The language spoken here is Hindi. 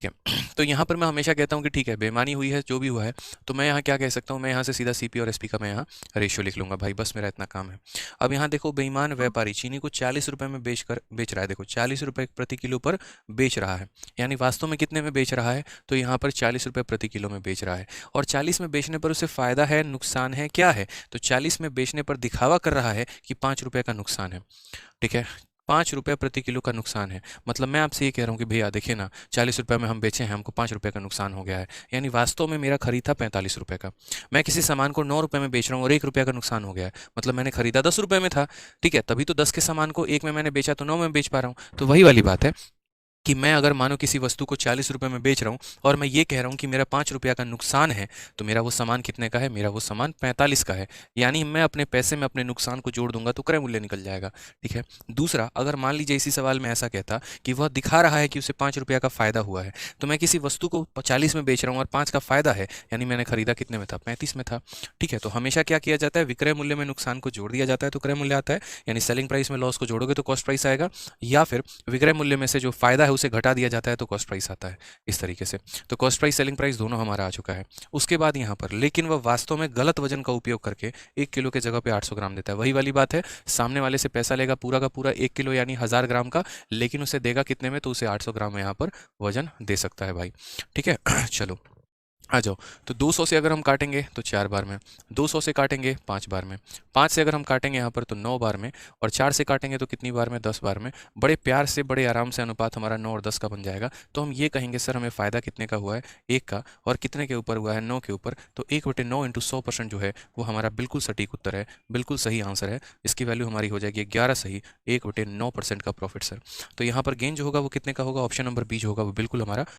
ठीक है। तो यहाँ पर मैं हमेशा कहता हूँ कि ठीक है, बेईमानी हुई है, जो भी हुआ है, तो मैं यहाँ क्या कह सकता हूँ, मैं यहाँ से सीधा सीपी और एसपी का मैं यहाँ रेशियो लिख लूँगा भाई, बस मेरा इतना काम है। अब यहाँ देखो, बेईमान व्यापारी चीनी को 40 रुपये में बेच रहा है, देखो 40 रुपये प्रति किलो पर बेच रहा है, यानी वास्तव में कितने में बेच रहा है, तो यहाँ पर 40 रुपये प्रति किलो में बेच रहा है। और 40 में बेचने पर उसे फ़ायदा है, नुकसान है, क्या है, तो 40 में बेचने पर दिखावा कर रहा है कि 5 रुपये का नुकसान है। ठीक है, 5 रुपये प्रति किलो का नुकसान है, मतलब मैं आपसे ये कह रहा हूँ कि भैया देखिए ना, 40 रुपये में हम बेचे हैं, हमको 5 रुपये का नुकसान हो गया है, यानी वास्तव में मेरा खरीद था 45 रुपये का। मैं किसी सामान को 9 रुपये में बेच रहा हूँ और 1 रुपये का नुकसान हो गया है, मतलब मैंने खरीदा 10 रुपये में था। ठीक है, तभी तो 10 के सामान को 1 में मैंने बेचा, तो 9 में बेच पा रहा हूँ। तो वही वाली बात है कि मैं अगर मानो किसी वस्तु को 40 रुपये में बेच रहा हूँ और मैं ये कह रहा हूँ कि मेरा 5 रुपया का नुकसान है, तो मेरा वो सामान कितने का है, मेरा वो सामान 45 का है, यानी मैं अपने पैसे में अपने नुकसान को जोड़ दूंगा तो क्रय मूल्य निकल जाएगा। ठीक है। दूसरा, अगर मान लीजिए इसी सवाल में ऐसा कहता कि वह दिखा रहा है कि उसे 5 रुपया का फायदा हुआ है, तो मैं किसी वस्तु को 40 में बेच रहा हूँ और 5 का फायदा है, यानी मैंने खरीदा कितने में था, 35 में था। ठीक है, तो हमेशा क्या किया जाता है, विक्रय मूल्य में नुकसान को जोड़ दिया जाता है तो क्रय मूल्य आता है, यानी सेलिंग प्राइस में लॉस को जोड़ोगे तो कॉस्ट प्राइस आएगा, या फिर विक्रय मूल्य में से जो फायदा है उसे घटा दिया जाता है तो कॉस्ट प्राइस आता है, इस तरीके से। तो कॉस्ट प्राइस सेलिंग प्राइस दोनों हमारा आ चुका है। उसके बाद यहाँ पर, लेकिन वह वास्तव में गलत वजन का उपयोग करके 1 किलो के जगह पे 800 ग्राम देता है। वही वाली बात है, सामने वाले से पैसा लेगा पूरा का पूरा 1 किलो यानी 1000 ग्राम का, लेकिन उसे देगा कितने में, तो उसे 800 ग्राम यहाँ पर वजन दे सकता है भाई। ठीक है। चलो आ जाओ। तो 200 से अगर हम काटेंगे तो 4 बार में, 200 से काटेंगे 5 बार में, 5 से अगर हम काटेंगे यहाँ पर तो 9 बार में, और 4 से काटेंगे तो कितनी बार में, 10 बार में। बड़े प्यार से बड़े आराम से अनुपात हमारा 9 और 10 का बन जाएगा। तो हम ये कहेंगे सर हमें फ़ायदा कितने का हुआ है, 1 का, और कितने के ऊपर हुआ है, 9 के ऊपर, तो 1/9 इंटू 100% जो है वो हमारा बिल्कुल सटीक उत्तर है, बिल्कुल सही आंसर है। इसकी वैल्यू हमारी हो जाएगी 11 सही, 1/9% का प्रॉफिट सर। तो यहाँ पर गेन जो होगा वो कितने का होगा, ऑप्शन नंबर बी जो होगा वो बिल्कुल हमारा